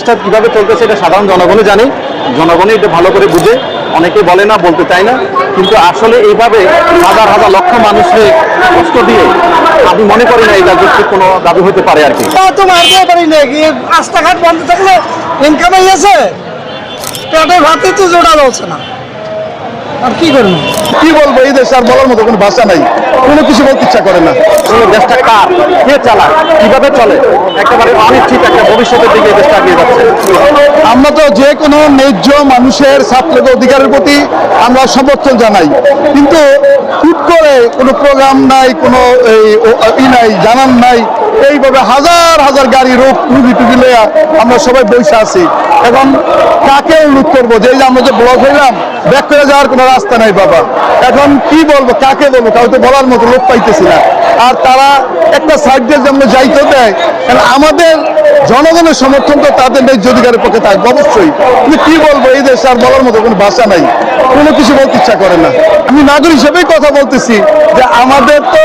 দেশটা কিভাবে চলতেছে এটা সাধারণ জনগণই জানে, জনগণই এটা ভালো করে বুঝে। অনেকে বলে না, বলতে চায় না, কিন্তু আসলে এইভাবে হাজার হাজার লক্ষ মানুষকে কষ্ট দিয়ে আমি মনে করি না এটা যৌক্তিক কোনো দাবি হতে পারে আর কি। তো মারতে পারি না, রাস্তাঘাট বন্ধ থাকলে ইনকাম হয়েছে, পেটের ভাতে তো জোড়া যাচ্ছে না, আর কি করবো? কি বলবো, এই দেশে আর বলার মতো কোনো ভাষা নাই, কোনো কিছু বলতে ইচ্ছা করে না। আসলে দেশটা কার, কে চালায়, কিভাবে চলে, একেবারে অনিশ্চিত একটা ভবিষ্যতের দিকে দেশটা এগিয়ে যাচ্ছে। আমরা তো যে কোনো ন্যায্য মানুষের ছাত্রের অধিকারের প্রতি আমরা সমর্থন জানাই, কিন্তু হুট করে কোনো প্রোগ্রাম নাই, কোনো নাই, জানান নাই, এইভাবে হাজার হাজার গাড়ি রুগী টুগি লইয়া আমরা সবাই বসে আছি। এখন কাকে অনুরোধ করবো যে আমরা যে ব্লক হইলাম, ব্যাক করে যাওয়ার কোনো রাস্তা নাই বাবা। এখন কি বলবো, কাকে বলবো, কাউকে বলার মতো লোক পাইতেছি না। আর তারা একটা সাইড দিয়ে যেমন যাইতে দেয়, কারণ আমাদের জনগণের সমর্থন তো তাদের ন্যায্য অধিকারের পক্ষে থাকবে অবশ্যই, কিন্তু কি বলবো, এই দেশে আর বলার মতো কোনো ভাষা নাই, কোনো কিছু বলতে ইচ্ছা করে না। আমি নাগরিক হিসেবেই কথা বলতেছি যে আমাদের তো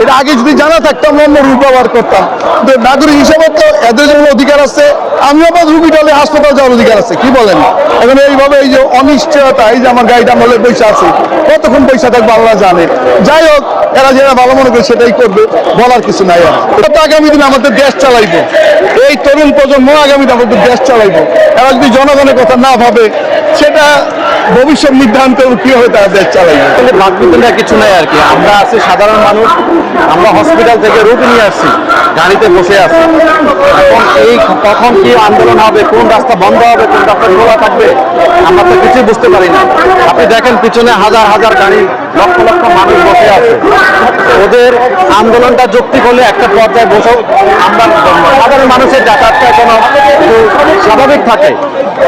এটা আগে যদি জানা থাকতো আমরা অন্য রূপ ব্যবহার করতাম, কিন্তু নাগরিক হিসেবে তো এদের যেমন অধিকার আছে, আমিও আবার রুগী ডালে হাসপাতাল যাওয়ার অধিকার আছে, কি বলেন? এখন এইভাবে এই যে অনিশ্চয়তা, এই যে আমার গাড়িটা আমলে বসে আছে, কতক্ষণ পয়সা থাকবে আল্লাহ জানে। যাই হোক, এরা যেটা ভালো মনে করে সেটাই করবে, বলার কিছু নাই। আর এটা তো আগামী দিনে আমাদের দেশ চালাইবো, এই তরুণ প্রজন্ম আগামী দিনে আমাদের দেশ চালাইবো। এরা যদি জনগণের কথা না ভাবে, সেটা ভবিষ্যৎ নির্ধারণ করবে কি হবে, তারা দেশ চালাইবে। ভাববিতণ্ডা কিছু নাই আর কি। আমরা আছি সাধারণ মানুষ, আমরা হসপিটাল থেকে রোগী নিয়ে আসছি, গাড়িতে বসে আছি। এখন এই কখন কি আন্দোলন হবে, কোন রাস্তা বন্ধ হবে, কোন রাস্তা খোলা থাকবে, আমরা তো কিছুই বুঝতে পারি না। আপনি দেখেন পিছনে হাজার হাজার গাড়ি, লক্ষ লক্ষ মানুষ বসে আছে। ওদের আন্দোলনটা যৌক্তিক হলে একটা পর্যায়ে বসে আমরা সাধারণ মানুষের যাতায়াতটা কোনো স্বাভাবিক থাকে।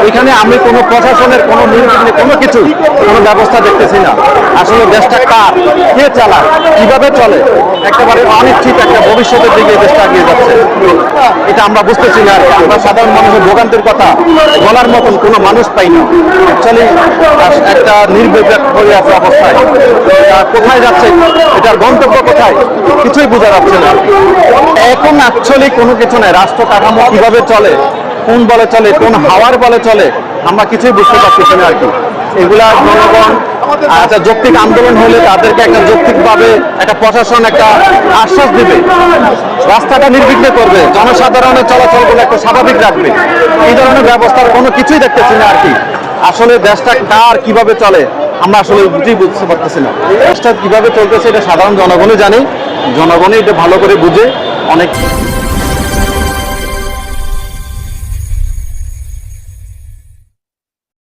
এখানে আমি কোনো প্রশাসনের কোনো কোনো কিছু কোনো ব্যবস্থা দেখতেছি না। আসলে দেশটা কার, কে চালায়, কিভাবে চলে, একেবারে অনিশ্চিত একটা ভবিষ্যতের দিকে দেশটা এগিয়ে যাচ্ছে, এটা আমরা বুঝতেছি না। আমরা সাধারণ মানুষের ভোগান্তির কথা বলার মতন কোনো মানুষ পাই না। অ্যাকচুয়ালি একটা নির্বিবেক হয়ে আছে অবস্থায়, কোথায় যাচ্ছে, এটার গন্তব্য কোথায়, কিছুই বোঝা যাচ্ছে না। এখন অ্যাকচুয়ালি কোনো কিছু নাই। রাষ্ট্র কাঠামো কিভাবে চলে, কোন বলে চলে, কোন হাওয়ার বলে চলে, আমরা কিছুই বুঝতে পারতেছি না আর কি। এগুলা জনগণ একটা যৌক্তিক আন্দোলন হলে তাদেরকে একটা যৌক্তিকভাবে একটা প্রশাসন একটা আশ্বাস দিবে, রাস্তাটা নির্বিঘ্ন করবে, জনসাধারণের চলাচলগুলো একটা স্বাভাবিক রাখবে। এই ধরনের ব্যবস্থার কোনো কিছুই দেখতেছি না আর কি। আসলে দেশটা কার, কিভাবে চলে, আমরা আসলে বুঝতে পারতেছি না। দেশটা কিভাবে চলতেছে এটা সাধারণ জনগণই জানে, জনগণই এটা ভালো করে বুঝে। অনেক